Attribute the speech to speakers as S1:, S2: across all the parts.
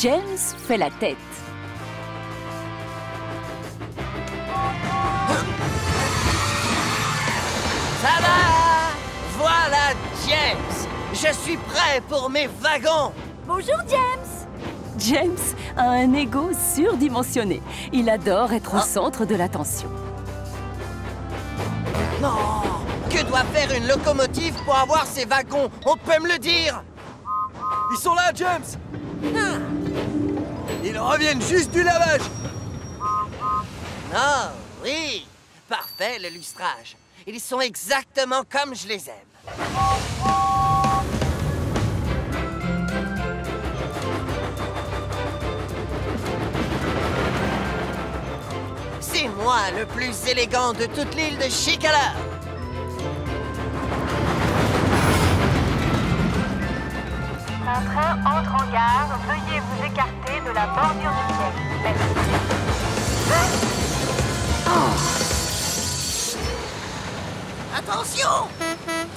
S1: James fait la tête.
S2: Ça va! Voilà James! Je suis prêt pour mes wagons!
S3: Bonjour, James!
S1: James a un ego surdimensionné. Il adore être au centre de l'attention.
S2: Non! Que doit faire une locomotive pour avoir ces wagons? On peut me le dire?
S4: Ils sont là, James! Ils reviennent juste du lavage!
S2: Oh, oui! Parfait, le lustrage. Ils sont exactement comme je les aime. C'est moi le plus élégant de toute l'île de Shikala.
S5: Un train entre en gare. Veuillez vous écarter de la bordure routière. Merci.
S2: Attention!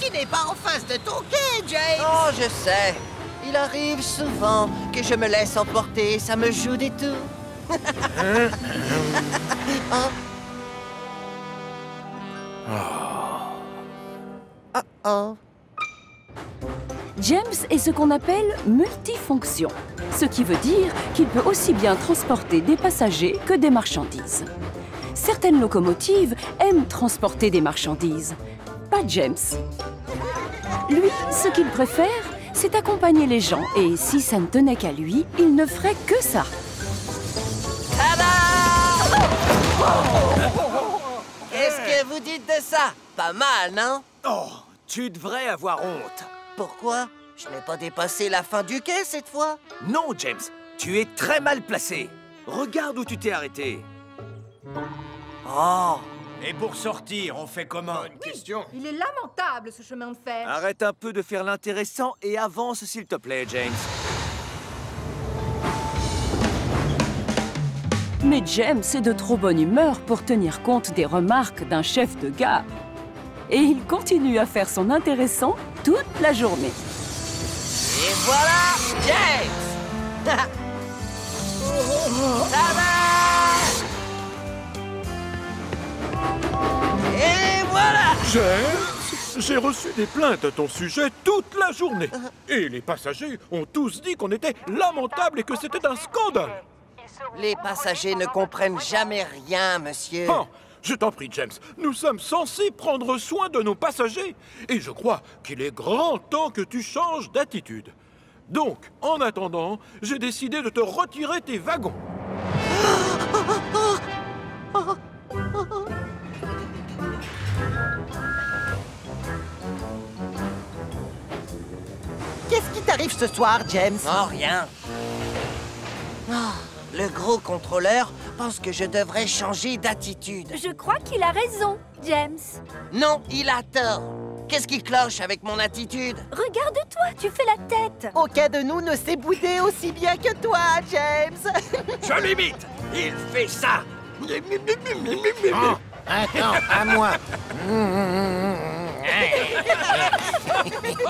S2: Tu n'es pas en face de ton quai, James! Oh, je sais. Il arrive souvent que je me laisse emporter. Ça me joue des tours. Oh.
S1: James est ce qu'on appelle multifonction, ce qui veut dire qu'il peut aussi bien transporter des passagers que des marchandises. Certaines locomotives aiment transporter des marchandises, pas James. Lui, ce qu'il préfère, c'est accompagner les gens et si ça ne tenait qu'à lui, il ne ferait que ça.
S2: Tada! Qu'est-ce que vous dites de ça? Pas mal, non?
S4: Oh, tu devrais avoir honte.
S2: Pourquoi? Je n'ai pas dépassé la fin du quai cette fois.
S4: Non, James, tu es très mal placé. Regarde où tu t'es arrêté.
S2: Oh!
S6: Et pour sortir, on fait comment? Bonne question.
S3: Il est lamentable, ce chemin de fer.
S4: Arrête un peu de faire l'intéressant et avance, s'il te plaît, James.
S1: Mais James est de trop bonne humeur pour tenir compte des remarques d'un chef de gare. Et il continue à faire son intéressant toute la journée.
S2: Et voilà James! Tada! Et voilà!
S7: James, j'ai reçu des plaintes à ton sujet toute la journée. Et les passagers ont tous dit qu'on était lamentable et que c'était un scandale.
S2: Les passagers ne comprennent jamais rien, monsieur.
S7: Oh, je t'en prie, James, nous sommes censés prendre soin de nos passagers. Et je crois qu'il est grand temps que tu changes d'attitude. Donc, en attendant, j'ai décidé de te retirer tes wagons.
S2: Qu'est-ce qui t'arrive ce soir, James? Oh, rien. Le gros contrôleur pense que je devrais changer d'attitude.
S3: Je crois qu'il a raison, James.
S2: Non, il a tort. Qu'est-ce qui cloche avec mon attitude?
S3: Regarde-toi, tu fais la tête.
S2: Aucun de nous ne sait bouder aussi bien que toi, James.
S6: Je l'imite. Il fait ça.
S8: Oh, attends, à moi.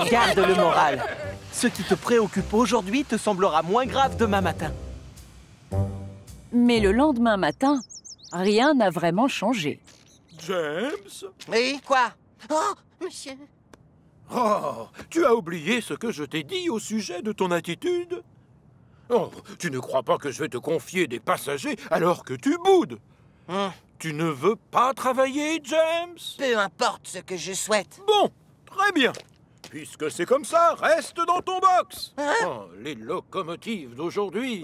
S9: Garde le moral. Ce qui te préoccupe aujourd'hui te semblera moins grave demain matin.
S1: Mais le lendemain matin, rien n'a vraiment changé.
S7: James?
S2: Oui, quoi? Oh, monsieur.
S7: Oh, tu as oublié ce que je t'ai dit au sujet de ton attitude? Oh, tu ne crois pas que je vais te confier des passagers alors que tu boudes? Tu ne veux pas travailler, James?
S2: Peu importe ce que je souhaite.
S7: Bon, très bien. Puisque c'est comme ça, reste dans ton box. Oh, les locomotives d'aujourd'hui.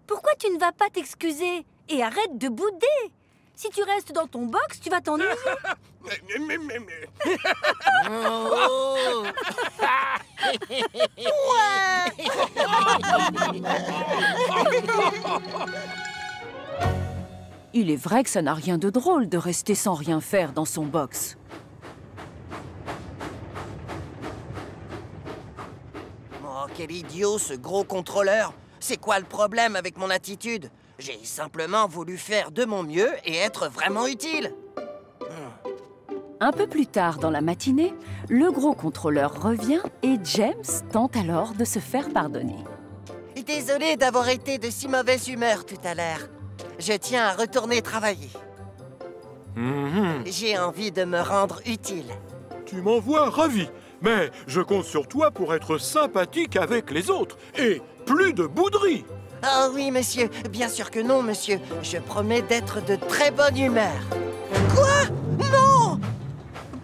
S3: Pourquoi tu ne vas pas t'excuser? Et arrête de bouder. Si tu restes dans ton box, tu vas t'ennuyer.
S2: Oh.
S1: Il est vrai que ça n'a rien de drôle de rester sans rien faire dans son box.
S2: Oh, quel idiot, ce gros contrôleur. C'est quoi le problème avec mon attitude? J'ai simplement voulu faire de mon mieux et être vraiment utile.
S1: Un peu plus tard dans la matinée, le gros contrôleur revient et James tente alors de se faire pardonner.
S2: Désolé d'avoir été de si mauvaise humeur tout à l'heure. Je tiens à retourner travailler. J'ai envie de me rendre utile.
S7: Tu m'en vois ravi. Mais je compte sur toi pour être sympathique avec les autres. Et plus de bouderie.
S2: Ah oui, monsieur. Bien sûr que non, monsieur. Je promets d'être de très bonne humeur. Quoi? Non!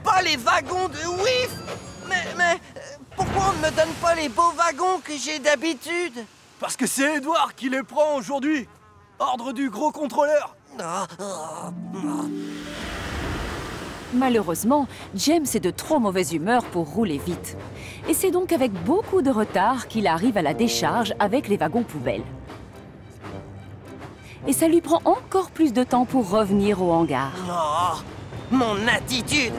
S2: Pas les wagons de Whiff! Mais pourquoi on ne me donne pas les beaux wagons que j'ai d'habitude?
S9: Parce que c'est Edouard qui les prend aujourd'hui. Ordre du gros contrôleur.
S1: Malheureusement, James est de trop mauvaise humeur pour rouler vite. Et c'est donc avec beaucoup de retard qu'il arrive à la décharge avec les wagons poubelles. Et ça lui prend encore plus de temps pour revenir au hangar.
S2: Oh, mon attitude!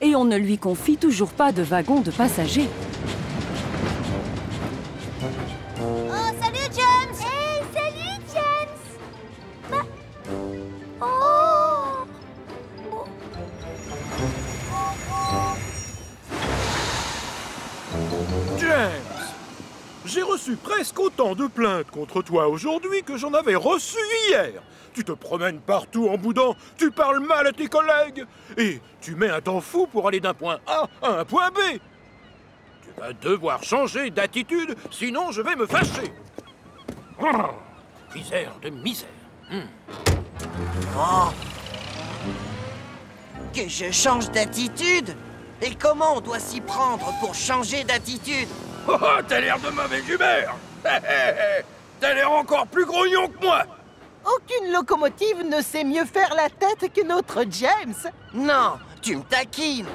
S1: Et on ne lui confie toujours pas de wagon de passagers.
S3: Oh, salut James! Hey, salut James! Oh!
S7: James! J'ai reçu presque autant de plaintes contre toi aujourd'hui que j'en avais reçu hier. Tu te promènes partout en boudant, tu parles mal à tes collègues et tu mets un temps fou pour aller d'un point A à un point B. Tu vas devoir changer d'attitude, sinon je vais me fâcher. Oh, misère de misère.
S2: Oh. Que je change d'attitude? Et comment on doit s'y prendre pour changer d'attitude?
S6: Oh, t'as l'air de mauvaise humeur. T'as l'air encore plus grognon que moi.
S10: Aucune locomotive ne sait mieux faire la tête que notre James.
S2: Non, tu me taquines.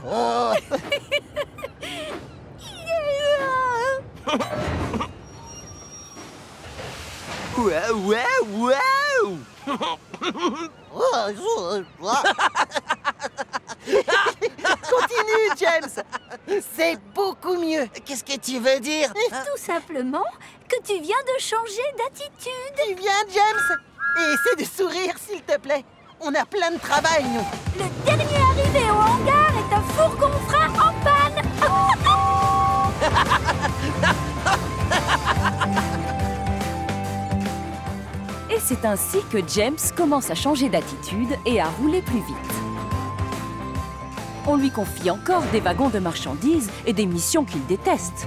S2: Oh.
S10: Continue, James. C'est beaucoup mieux.
S2: Qu'est-ce que tu veux dire?
S3: Tout simplement que tu viens de changer d'attitude.
S10: Tu viens, James? Et essaie de sourire, s'il te plaît. On a plein de travail, nous.
S3: Le dernier arrivé au hangar est un fourgon frein en panne.
S1: Et c'est ainsi que James commence à changer d'attitude et à rouler plus vite. On lui confie encore des wagons de marchandises et des missions qu'il déteste.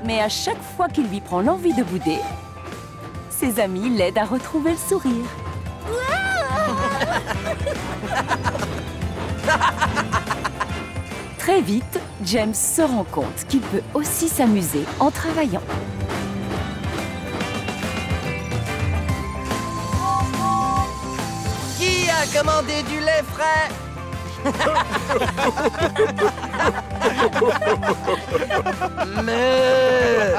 S1: Mais à chaque fois qu'il lui prend l'envie de bouder, ses amis l'aident à retrouver le sourire. Très vite, James se rend compte qu'il peut aussi s'amuser en travaillant.
S2: Qui a commandé du lait frais? Mais...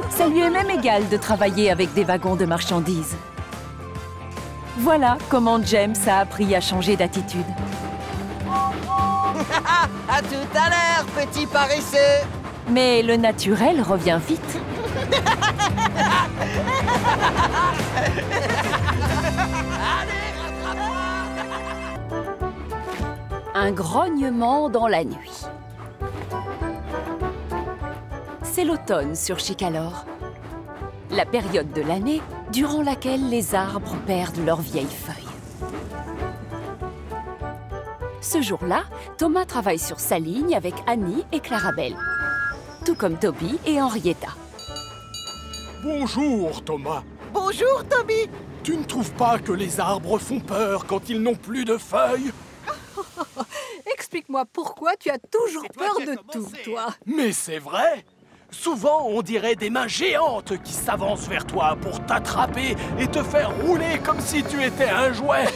S1: Ça lui est même égal de travailler avec des wagons de marchandises. Voilà comment James a appris à changer d'attitude.
S2: À tout à l'heure, petit paresseux.
S1: Mais le naturel revient vite. Un grognement dans la nuit. C'est l'automne sur Chicalor. La période de l'année durant laquelle les arbres perdent leurs vieilles feuilles. Ce jour-là, Thomas travaille sur sa ligne avec Annie et Clarabelle, tout comme Toby et Henrietta.
S11: Bonjour, Thomas.
S10: Bonjour, Toby.
S11: Tu ne trouves pas que les arbres font peur quand ils n'ont plus de feuilles?
S12: Explique-moi pourquoi tu as toujours peur de tout, toi.
S11: Mais c'est vrai. Souvent, on dirait des mains géantes qui s'avancent vers toi pour t'attraper et te faire rouler comme si tu étais un jouet.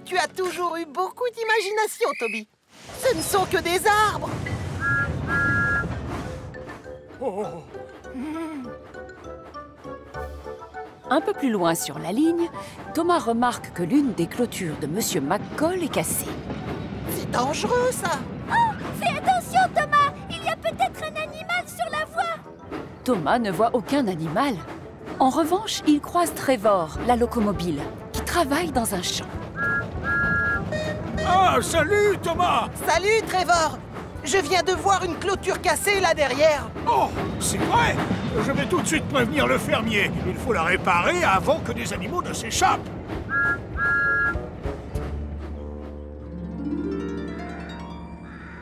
S10: Tu as toujours eu beaucoup d'imagination, Toby. Ce ne sont que des arbres.
S11: Oh.
S1: Un peu plus loin sur la ligne, Thomas remarque que l'une des clôtures de Monsieur McCall est cassée.
S10: C'est dangereux, ça.
S3: Oh, fais attention, Thomas. Il y a peut-être un animal sur la voie.
S1: Thomas ne voit aucun animal. En revanche, il croise Trevor, la locomobile, qui travaille dans un champ.
S6: Ah, salut, Thomas!
S10: Salut, Trevor! Je viens de voir une clôture cassée là derrière.
S6: Oh, c'est vrai! Je vais tout de suite prévenir le fermier. Il faut la réparer avant que des animaux ne s'échappent.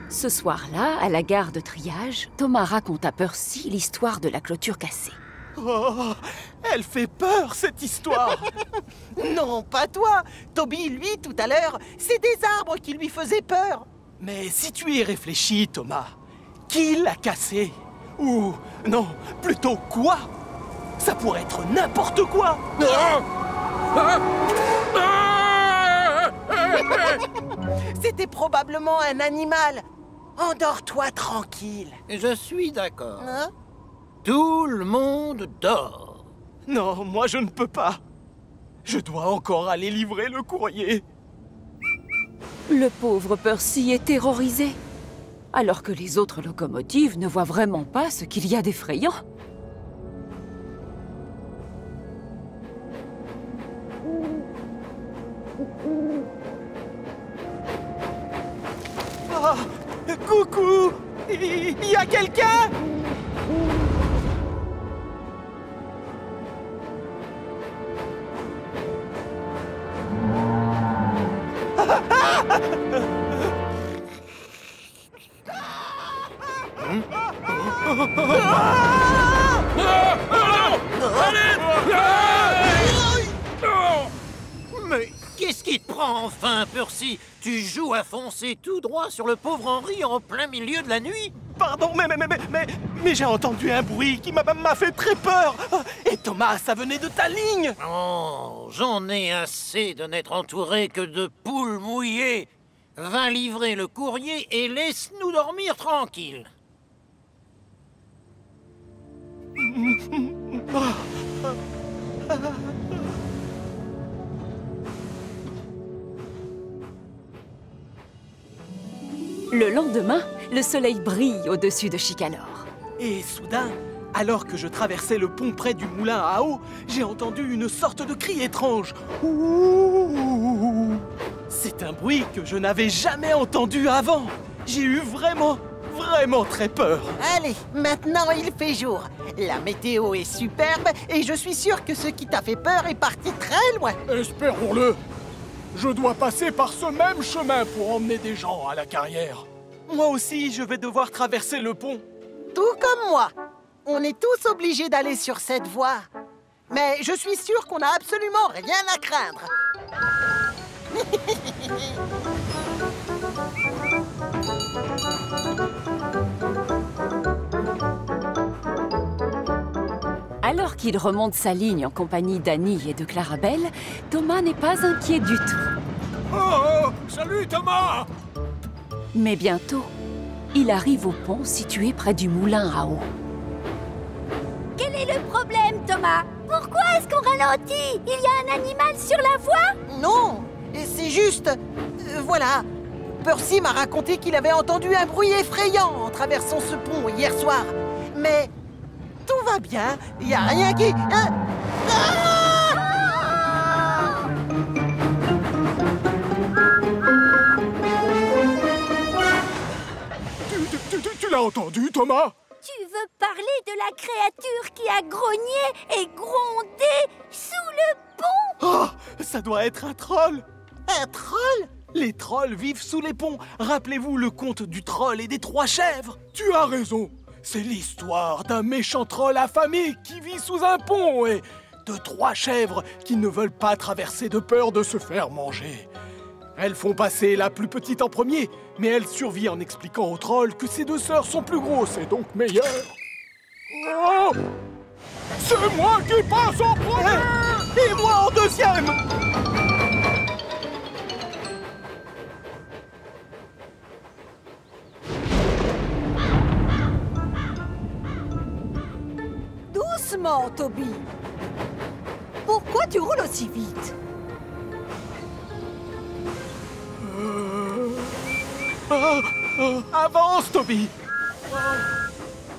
S1: Ce soir-là, à la gare de triage, Thomas raconte à Percy l'histoire de la clôture cassée.
S9: Oh, elle fait peur, cette histoire.
S10: Non, pas toi. Toby, lui, tout à l'heure, c'est des arbres qui lui faisaient peur.
S9: Mais si tu y réfléchis, Thomas, qui l'a cassé? Ou, non, plutôt quoi? Ça pourrait être n'importe quoi.
S10: C'était probablement un animal. Endors-toi tranquille.
S8: Je suis d'accord.
S10: Hein?
S8: Tout le monde dort.
S9: Non, moi je ne peux pas. Je dois encore aller livrer le courrier.
S1: Le pauvre Percy est terrorisé, alors que les autres locomotives ne voient vraiment pas ce qu'il y a d'effrayant.
S9: Ah, coucou! Il y a quelqu'un?
S8: Mais qu'est-ce qui te prend enfin, Percy? Tu joues à foncer tout droit sur le pauvre Henry en plein milieu de la nuit?
S9: Pardon, mais j'ai entendu un bruit qui m'a fait très peur. Et Thomas, ça venait de ta ligne.
S8: Oh, j'en ai assez de n'être entouré que de poules mouillées. Va livrer le courrier et laisse-nous dormir tranquille.
S1: Le lendemain, le soleil brille au-dessus de Chicanor.
S9: Et soudain, alors que je traversais le pont près du moulin à eau, j'ai entendu une sorte de cri étrange. Ouh. C'est un bruit que je n'avais jamais entendu avant. J'ai eu vraiment très peur.
S10: Allez, maintenant il fait jour. La météo est superbe et je suis sûr que ce qui t'a fait peur est parti très loin.
S6: Espérons-le. Je dois passer par ce même chemin pour emmener des gens à la carrière.
S9: Moi aussi, je vais devoir traverser le pont.
S10: Tout comme moi. On est tous obligés d'aller sur cette voie. Mais je suis sûr qu'on n'a absolument rien à craindre.
S1: Alors qu'il remonte sa ligne en compagnie d'Annie et de Clarabelle, Thomas n'est pas inquiet du tout.
S6: Oh, salut Thomas!
S1: Mais bientôt, il arrive au pont situé près du moulin à eau.
S3: Quel est le problème, Thomas? Pourquoi est-ce qu'on ralentit? Il y a un animal sur la voie?
S10: Non, c'est juste... voilà. Percy m'a raconté qu'il avait entendu un bruit effrayant en traversant ce pont hier soir. Mais tout va bien, il n'y a rien qui...
S6: Tu l'as entendu, Thomas?
S3: Tu veux parler de la créature qui a grogné et grondé sous le pont?
S9: Oh, ça doit être un troll.
S10: Un troll?
S9: Les trolls vivent sous les ponts. Rappelez-vous le conte du troll et des 3 chèvres.
S6: Tu as raison. C'est l'histoire d'un méchant troll affamé qui vit sous un pont et de 3 chèvres qui ne veulent pas traverser de peur de se faire manger. Elles font passer la plus petite en premier, mais elle survit en expliquant au troll que ses 2 sœurs sont plus grosses et donc meilleures. Oh! C'est moi qui passe en premier!
S9: Et moi en deuxième!
S12: Doucement, Toby. Pourquoi tu roules aussi vite?
S9: Avance, Toby!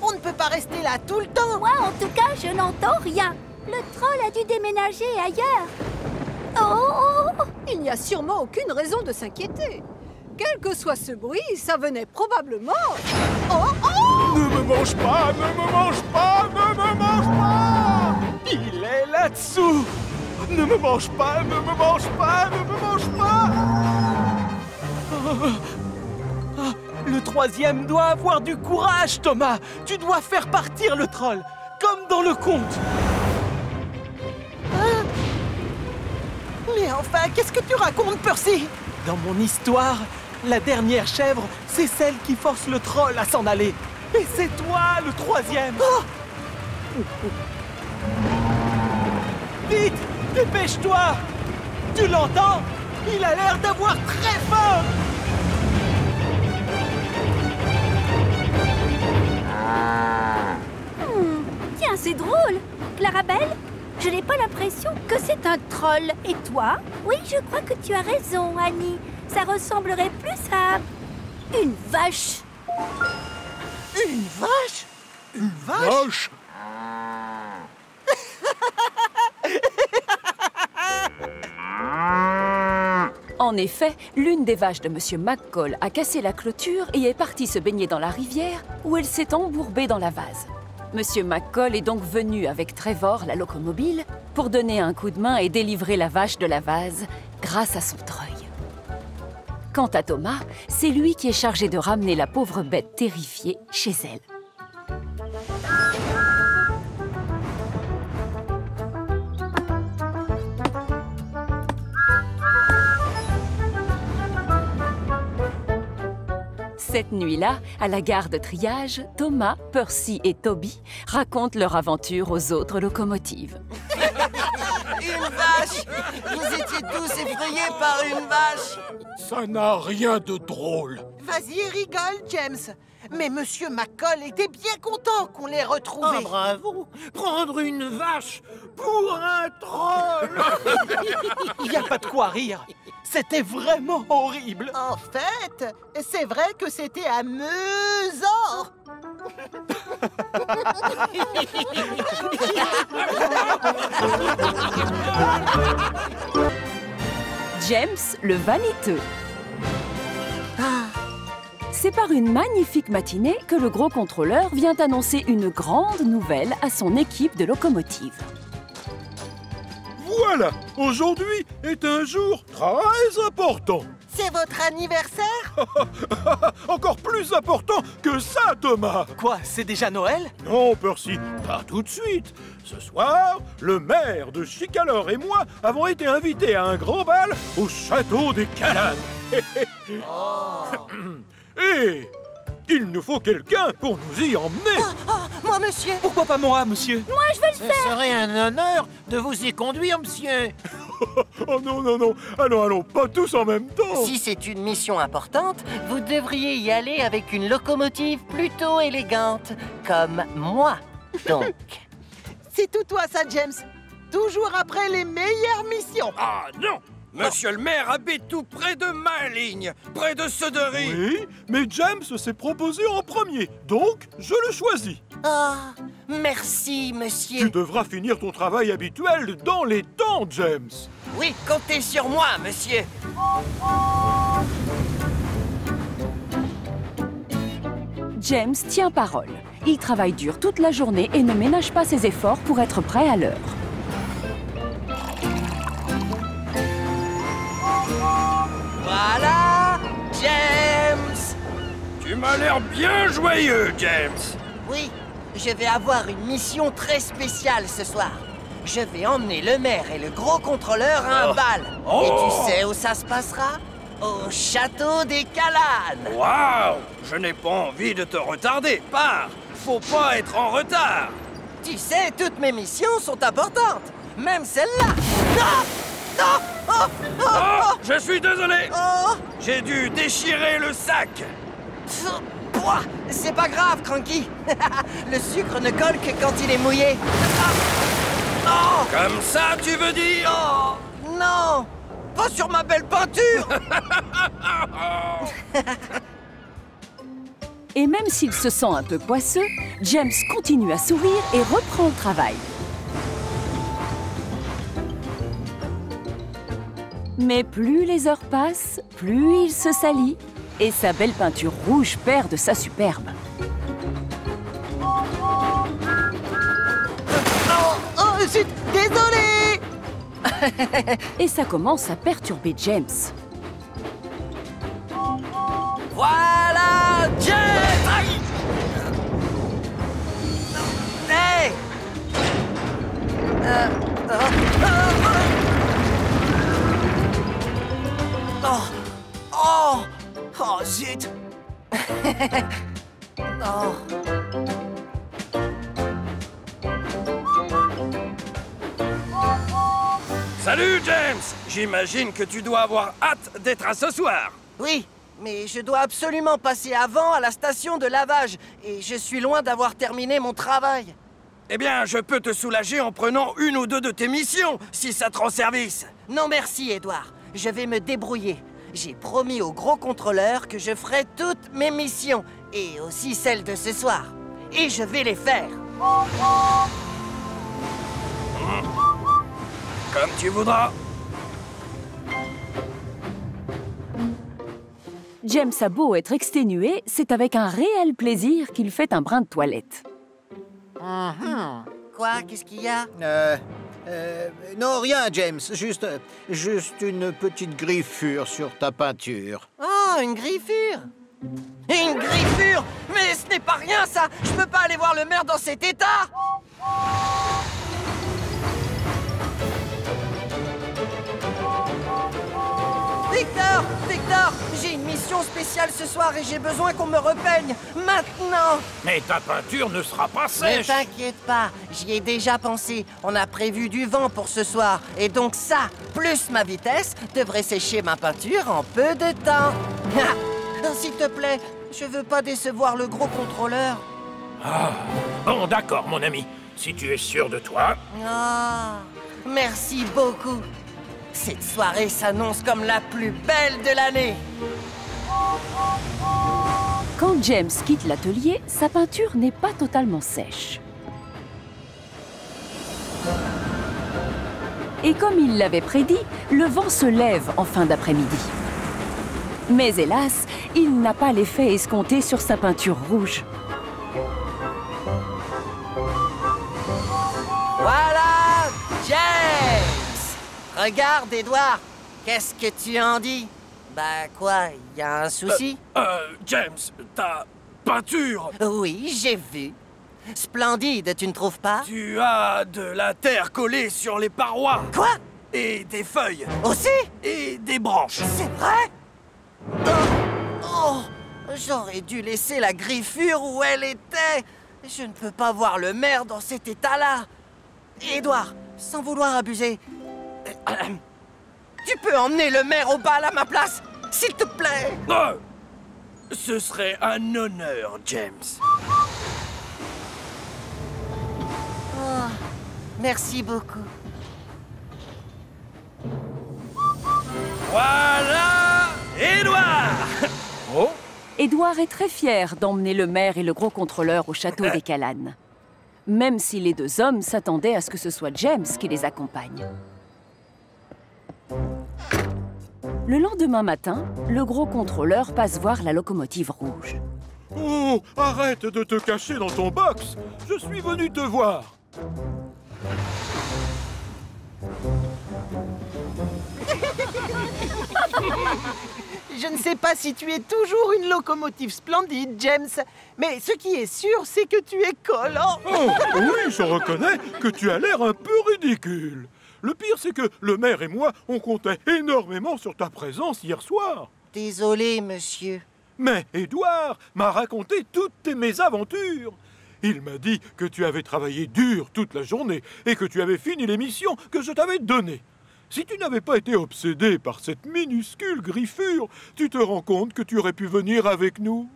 S10: On ne peut pas rester là tout le temps.
S3: Moi, en tout cas, je n'entends rien. Le troll a dû déménager ailleurs.
S12: Oh! Il n'y a sûrement aucune raison de s'inquiéter. Quel que soit ce bruit, ça venait probablement... Oh! Oh!
S6: Ne me mange pas, ne me mange pas, ne me mange pas! Il est là-dessous! Ne me mange pas, ne me mange pas, ne me mange pas!
S9: Le troisième doit avoir du courage, Thomas. Tu dois faire partir le troll, comme dans le conte.
S10: Mais enfin, qu'est-ce que tu racontes, Percy?
S9: Dans mon histoire, la dernière chèvre, c'est celle qui force le troll à s'en aller. Et c'est toi, le troisième.
S10: Oh!
S9: Vite, dépêche-toi. Tu l'entends? Il a l'air d'avoir très faim.
S3: Tiens, c'est drôle. Clarabelle, je n'ai pas l'impression que c'est un troll. Et toi? Oui, je crois que tu as raison, Annie. Ça ressemblerait plus à une vache.
S10: Une vache? Une vache?
S6: Vache!
S1: En effet, l'une des vaches de Monsieur McCall a cassé la clôture et est partie se baigner dans la rivière où elle s'est embourbée dans la vase. Monsieur McCall est donc venu avec Trevor, la locomobile, pour donner un coup de main et délivrer la vache de la vase grâce à son treuil. Quant à Thomas, c'est lui qui est chargé de ramener la pauvre bête terrifiée chez elle. Cette nuit-là, à la gare de triage, Thomas, Percy et Toby racontent leur aventure aux autres locomotives.
S2: Une vache! Vous étiez tous effrayés par une vache!
S6: Ça n'a rien de drôle.
S10: Vas-y, rigole, James. Mais Monsieur McCall était bien content qu'on l'ait retrouvé.
S8: Ah, bravo! Prendre une vache pour un troll!
S9: Il n'y a pas de quoi rire. C'était vraiment horrible.
S10: En fait, c'est vrai que c'était amusant.
S1: James, le vaniteux. C'est par une magnifique matinée que le gros contrôleur vient annoncer une grande nouvelle à son équipe de locomotives.
S7: Voilà, aujourd'hui est un jour très important.
S10: C'est votre anniversaire?
S7: Encore plus important que ça, Thomas.
S9: Quoi, c'est déjà Noël?
S7: Non, Percy, pas tout de suite. Ce soir, le maire de Chicalor et moi avons été invités à un grand bal au château des Calannes. Et il nous faut quelqu'un pour nous y emmener.
S10: Moi, monsieur.
S9: Pourquoi pas moi, monsieur?
S3: Moi, je veux le faire.
S8: Ce serait un honneur de vous y conduire, monsieur.
S7: Oh non, non, non. Allons, pas tous en même temps.
S2: Si c'est une mission importante, vous devriez y aller avec une locomotive plutôt élégante, comme moi, donc.
S10: C'est tout toi, ça, James. Toujours après les meilleures missions.
S13: Ah non! Monsieur le maire habite tout près de ma ligne, près de Sudbury.
S7: Oui, mais James s'est proposé en premier, donc je le choisis.
S2: Ah, merci, monsieur.
S7: Tu devras finir ton travail habituel dans les temps, James.
S2: Oui, comptez sur moi, monsieur.
S1: James tient parole. Il travaille dur toute la journée et ne ménage pas ses efforts pour être prêt à l'heure.
S2: Voilà, James.
S13: Tu m'as l'air bien joyeux, James.
S2: Oui, je vais avoir une mission très spéciale ce soir. Je vais emmener le maire et le gros contrôleur à un bal. Et tu sais où ça se passera? Au château des Calannes.
S13: Waouh! Je n'ai pas envie de te retarder. Pars! Faut pas être en retard.
S2: Tu sais, toutes mes missions sont importantes. Même celle-là. Non! Non! Oh! Oh!
S13: Oh, je suis désolé.
S2: Oh!
S13: J'ai dû déchirer le sac.
S2: C'est pas grave, Cranky. Le sucre ne colle que quand il est mouillé. Oh!
S13: Comme ça, tu veux dire?
S2: Oh! Non! Pas sur ma belle peinture!
S1: Et même s'il se sent un peu poisseux, James continue à sourire et reprend le travail. Mais plus les heures passent, plus il se salit et sa belle peinture rouge perd de sa superbe.
S10: Oh, zut, désolé.
S1: Et ça commence à perturber James.
S2: Voilà, James! Aïe! Hey! Oh, zut! Oh.
S13: Salut, James! J'imagine que tu dois avoir hâte d'être à ce soir.
S2: Oui, mais je dois absolument passer avant à la station de lavage et je suis loin d'avoir terminé mon travail.
S13: Eh bien, je peux te soulager en prenant une ou deux de tes missions, si ça te rend service.
S2: Non merci, Edouard. Je vais me débrouiller. J'ai promis au gros contrôleur que je ferai toutes mes missions, et aussi celles de ce soir. Et je vais les faire.
S13: Comme tu voudras.
S1: James a beau être exténué, c'est avec un réel plaisir qu'il fait un brin de toilette.
S2: Quoi? Qu'est-ce qu'il y a?
S14: Non, rien, James. Juste une petite griffure sur ta peinture.
S2: Oh, une griffure! Une griffure? Mais ce n'est pas rien, ça! Je peux pas aller voir le maire dans cet état! Victor! Victor! J'ai une mission spéciale ce soir et j'ai besoin qu'on me repeigne! Maintenant!
S8: Mais ta peinture ne sera pas
S2: Ne
S8: sèche.
S2: t'inquiète pas, j'y ai déjà pensé. On a prévu du vent pour ce soir. Et donc ça, plus ma vitesse, devrait sécher ma peinture en peu de temps. S'il te plaît, je veux pas décevoir le gros contrôleur.
S8: Ah, bon, d'accord, mon ami. Si tu es sûr de toi...
S2: Ah, merci beaucoup. Cette soirée s'annonce comme la plus belle de l'année.
S1: Quand James quitte l'atelier, sa peinture n'est pas totalement sèche. Et comme il l'avait prédit, le vent se lève en fin d'après-midi. Mais hélas, il n'a pas l'effet escompté sur sa peinture rouge.
S2: Voilà, James! Regarde, Edouard, qu'est-ce que tu en dis? Bah quoi, y a un souci?
S13: James, ta peinture...
S2: Oui, j'ai vu. Splendide, tu ne trouves pas?
S13: Tu as de la terre collée sur les parois.
S2: Quoi?
S13: Et des feuilles.
S2: Aussi?
S13: Et des branches.
S2: C'est vrai? Oh, j'aurais dû laisser la griffure où elle était. Je ne peux pas voir le maire dans cet état-là. Édouard, sans vouloir abuser, tu peux emmener le maire au bal à ma place, s'il te plaît?
S13: Ce serait un honneur, James.
S2: Oh, merci beaucoup.
S13: Voilà Édouard!
S6: Oh?
S1: Édouard est très fier d'emmener le maire et le gros contrôleur au château des Calannes. Même si les deux hommes s'attendaient à ce que ce soit James qui les accompagne. Le lendemain matin, le gros contrôleur passe voir la locomotive rouge.
S7: Oh, arrête de te cacher dans ton box. Je suis venu te voir.
S10: Je ne sais pas si tu es toujours une locomotive splendide, James, mais ce qui est sûr, c'est que tu es collant.
S7: Oh, oui, je reconnais que tu as l'air un peu ridicule. Le pire, c'est que le maire et moi, on comptait énormément sur ta présence hier soir.
S2: Désolé, monsieur.
S7: Mais Édouard m'a raconté toutes tes mésaventures. Il m'a dit que tu avais travaillé dur toute la journée et que tu avais fini les missions que je t'avais données. Si tu n'avais pas été obsédé par cette minuscule griffure, tu te rends compte que tu aurais pu venir avec nous?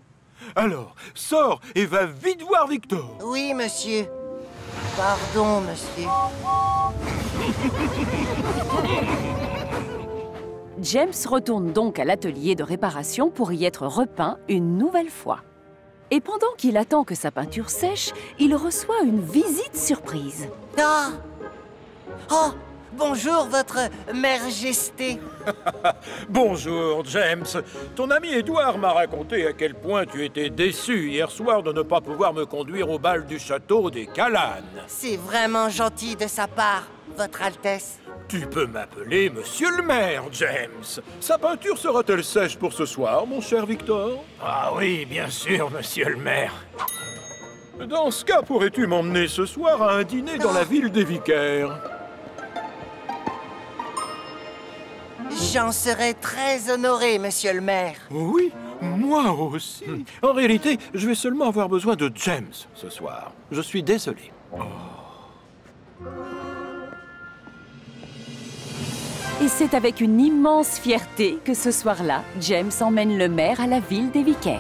S7: Alors, sors et va vite voir Victor.
S2: Oui, monsieur. Pardon, monsieur.
S1: James retourne donc à l'atelier de réparation pour y être repeint une nouvelle fois. Et pendant qu'il attend que sa peinture sèche, il reçoit une visite surprise.
S2: Ah! Oh! Bonjour, votre majesté.
S7: Bonjour, James. Ton ami Edward m'a raconté à quel point tu étais déçu hier soir de ne pas pouvoir me conduire au bal du château des Callanes.
S2: C'est vraiment gentil de sa part, votre Altesse.
S7: Tu peux m'appeler Monsieur le maire, James. Sa peinture sera-t-elle sèche pour ce soir, mon cher Victor?
S8: Ah oui, bien sûr, monsieur le maire.
S7: Dans ce cas, pourrais-tu m'emmener ce soir à un dîner dans la ville des vicaires?
S2: J'en serais très honoré, monsieur le maire.
S7: Oui, moi aussi. En réalité, je vais seulement avoir besoin de James ce soir. Je suis désolé.
S1: Et c'est avec une immense fierté que ce soir-là, James emmène le maire à la ville des vicaires.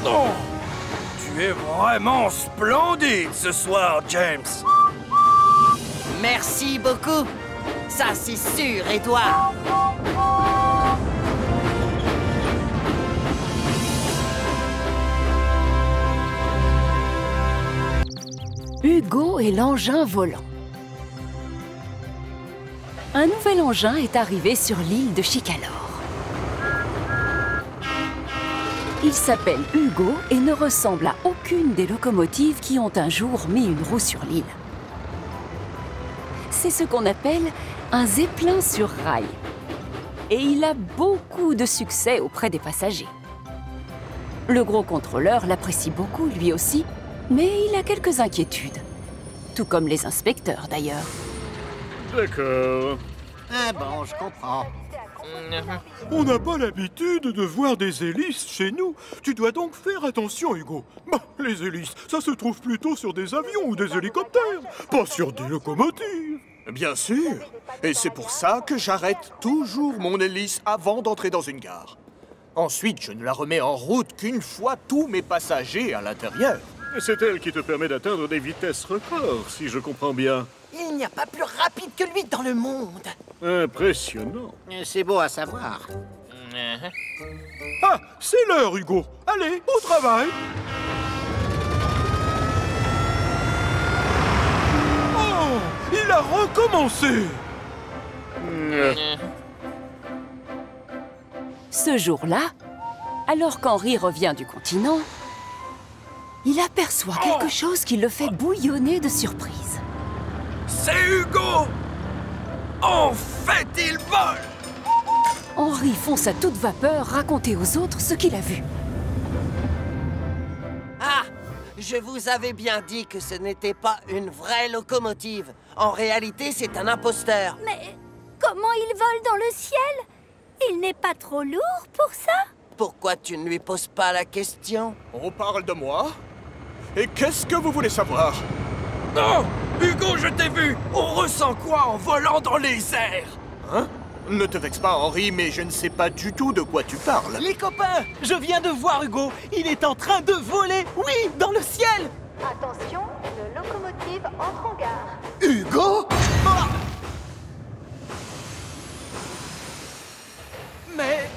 S13: Oh, tu es vraiment splendide ce soir, James.
S2: Merci beaucoup. Ça, c'est sûr, Edward.
S1: Hugo et l'engin volant. Un nouvel engin est arrivé sur l'île de Chicalor. Il s'appelle Hugo et ne ressemble à aucune des locomotives qui ont un jour mis une roue sur l'île. C'est ce qu'on appelle un zeppelin sur rail. Et il a beaucoup de succès auprès des passagers. Le gros contrôleur l'apprécie beaucoup, lui aussi, mais il a quelques inquiétudes. Tout comme les inspecteurs, d'ailleurs.
S7: D'accord.
S14: Ah bon, je comprends.
S7: On n'a pas l'habitude de voir des hélices chez nous. Tu dois donc faire attention, Hugo. Bah, les hélices, ça se trouve plutôt sur des avions ou des hélicoptères, pas sur des locomotives.
S15: Bien sûr. Et c'est pour ça que j'arrête toujours mon hélice avant d'entrer dans une gare. Ensuite, je ne la remets en route qu'une fois tous mes passagers à l'intérieur.
S7: C'est elle qui te permet d'atteindre des vitesses records, si je comprends bien.
S10: Il n'y a pas plus rapide que lui dans le monde.
S7: Impressionnant.
S14: C'est beau à savoir.
S7: Ah, c'est l'heure, Hugo. Allez, au travail. Oh, il a recommencé.
S1: Ce jour-là, alors qu'Henri revient du continent, il aperçoit quelque chose qui le fait bouillonner de surprise.
S13: C'est Hugo! En fait, il vole!
S1: Henri fonce à toute vapeur raconter aux autres ce qu'il a vu.
S2: Ah! Je vous avais bien dit que ce n'était pas une vraie locomotive. En réalité, c'est un imposteur.
S3: Mais comment il vole dans le ciel? Il n'est pas trop lourd pour ça?
S2: Pourquoi tu ne lui poses pas la question?
S15: On parle de moi? Et qu'est-ce que vous voulez savoir?
S13: Non! Hugo, je t'ai vu! On ressent quoi en volant dans les airs?
S15: Hein? Ne te vexe pas, Henri, mais je ne sais pas du tout de quoi tu parles.
S9: Les copains, je viens de voir Hugo. Il est en train de voler, oui, dans le ciel.
S5: Attention, une locomotive entre en gare.
S15: Hugo? Ah!
S9: Mais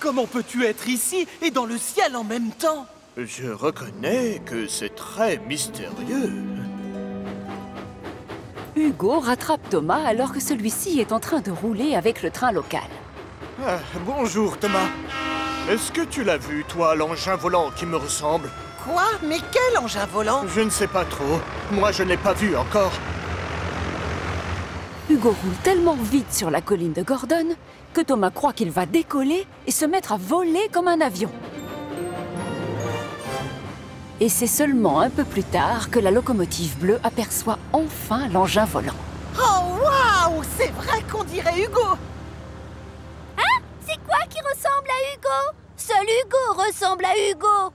S9: comment peux-tu être ici et dans le ciel en même temps?
S15: Je reconnais que c'est très mystérieux.
S1: Hugo rattrape Thomas alors que celui-ci est en train de rouler avec le train local.
S15: Ah, bonjour, Thomas. Est-ce que tu l'as vu, toi, l'engin volant qui me ressemble?
S10: Quoi? Mais quel engin volant?
S15: Je ne sais pas trop. Moi, je ne l'ai pas vu encore.
S1: Hugo roule tellement vite sur la colline de Gordon que Thomas croit qu'il va décoller et se mettre à voler comme un avion. Et c'est seulement un peu plus tard que la locomotive bleue aperçoit enfin l'engin volant.
S10: Oh, waouh! C'est vrai qu'on dirait Hugo!
S3: Hein? C'est quoi qui ressemble à Hugo? Seul Hugo ressemble à Hugo!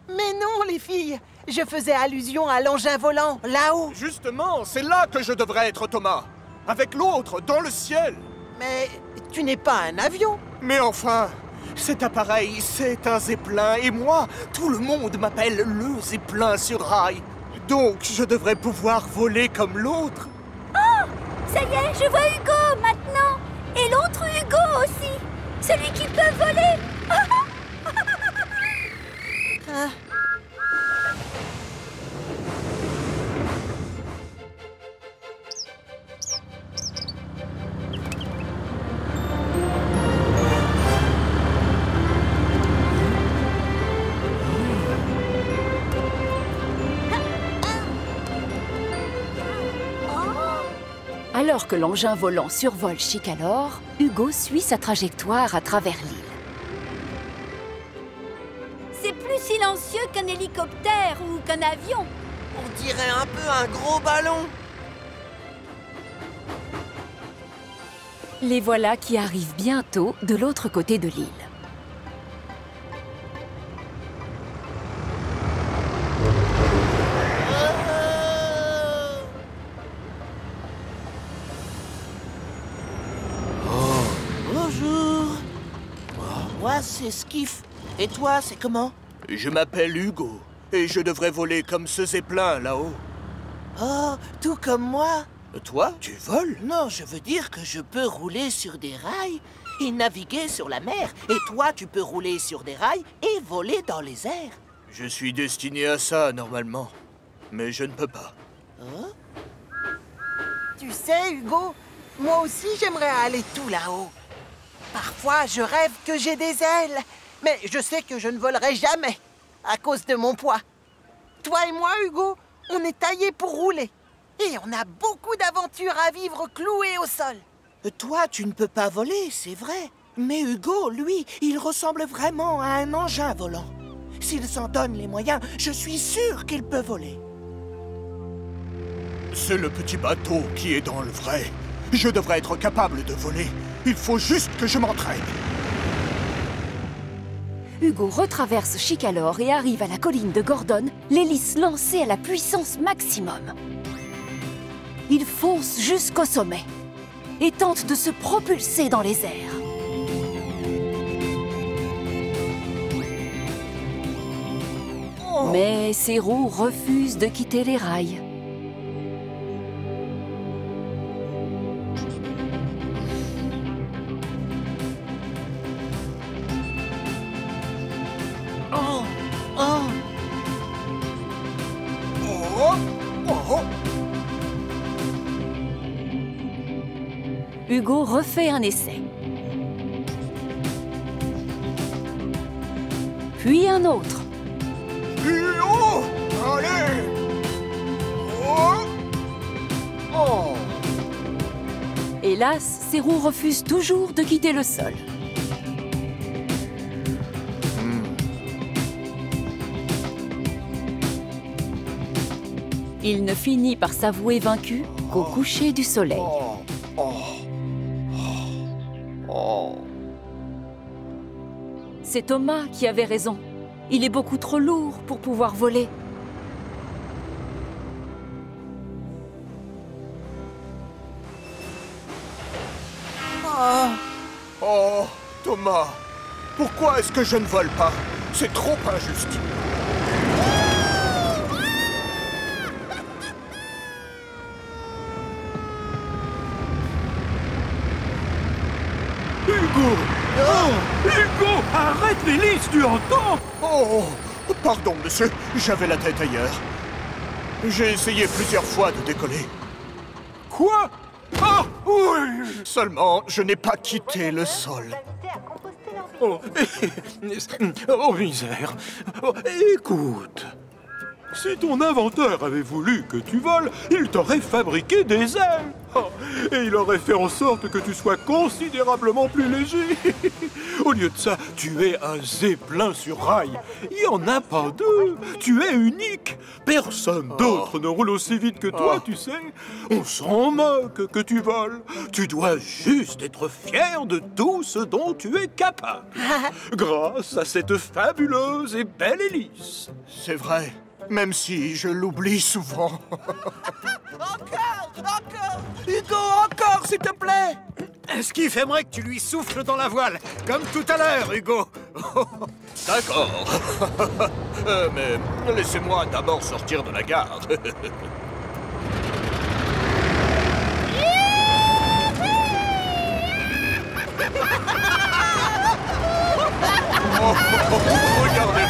S10: Mais non, les filles! Je faisais allusion à l'engin volant, là-haut!
S15: Justement, c'est là que je devrais être, Thomas! Avec l'autre, dans le ciel!
S10: Mais tu n'es pas un avion!
S15: Mais enfin, cet appareil, c'est un zeppelin, et moi, tout le monde m'appelle le zeppelin sur rail. Donc, je devrais pouvoir voler comme l'autre.
S3: Oh! Ça y est, je vois Hugo maintenant! Et l'autre Hugo aussi! Celui qui peut voler!
S1: Alors que l'engin volant survole Chicalor, Hugo suit sa trajectoire à travers l'île.
S3: C'est plus silencieux qu'un hélicoptère ou qu'un avion.
S2: On dirait un peu un gros ballon.
S1: Les voilà qui arrivent bientôt de l'autre côté de l'île.
S2: Bonjour. Moi, c'est Skiff. Et toi, c'est comment?
S15: Je m'appelle Hugo, et je devrais voler comme ce zeppelin là-haut.
S2: Oh, tout comme moi.
S15: Toi, tu voles?
S2: Non, je veux dire que je peux rouler sur des rails et naviguer sur la mer. Et toi, tu peux rouler sur des rails et voler dans les airs.
S15: Je suis destiné à ça, normalement. Mais je ne peux pas.
S2: Hein?
S10: Tu sais, Hugo, moi aussi j'aimerais aller tout là-haut. Parfois, je rêve que j'ai des ailes, mais je sais que je ne volerai jamais à cause de mon poids. Toi et moi, Hugo, on est taillés pour rouler. Et on a beaucoup d'aventures à vivre cloués au sol.
S2: Toi, tu ne peux pas voler, c'est vrai. Mais Hugo, lui, il ressemble vraiment à un engin volant. S'il s'en donne les moyens, je suis sûr qu'il peut voler.
S15: C'est le petit bateau qui est dans le vrai. Je devrais être capable de voler. Il faut juste que je m'entraîne.
S1: Hugo retraverse Chicalor et arrive à la colline de Gordon, l'hélice lancée à la puissance maximum. Il fonce jusqu'au sommet et tente de se propulser dans les airs. Mais ses roues refusent de quitter les rails. Hugo refait un essai. Puis un autre.
S15: Allez! Oh!
S1: Hélas, ses roues refusent toujours de quitter le sol. Il ne finit par s'avouer vaincu qu'au coucher du soleil. C'est Thomas qui avait raison. Il est beaucoup trop lourd pour pouvoir voler.
S15: Oh, Thomas, pourquoi est-ce que je ne vole pas? C'est trop injuste.
S7: Hugo! Oh! Hugo! Arrête l'hélice, tu entends?
S15: Oh! Pardon, monsieur, j'avais la tête ailleurs. J'ai essayé plusieurs fois de décoller.
S7: Quoi? Ah! Oui!
S15: Seulement, je n'ai pas quitté le sol.
S7: Oh, oh misère! Oh, écoute! Si ton inventeur avait voulu que tu voles, il t'aurait fabriqué des ailes. Oh, et il aurait fait en sorte que tu sois considérablement plus léger. Au lieu de ça, tu es un zeppelin sur rail. Il n'y en a pas deux. Tu es unique. Personne d'autre ne roule aussi vite que toi, tu sais. On s'en moque que tu voles. Tu dois juste être fier de tout ce dont tu es capable. Grâce à cette fabuleuse et belle hélice.
S15: C'est vrai. Même si je l'oublie souvent.
S2: Encore! Hugo, encore, s'il te plaît!
S13: Skiff aimerait que tu lui souffles dans la voile, comme tout à l'heure, Hugo.
S15: D'accord. Mais laissez-moi d'abord sortir de la gare. Regardez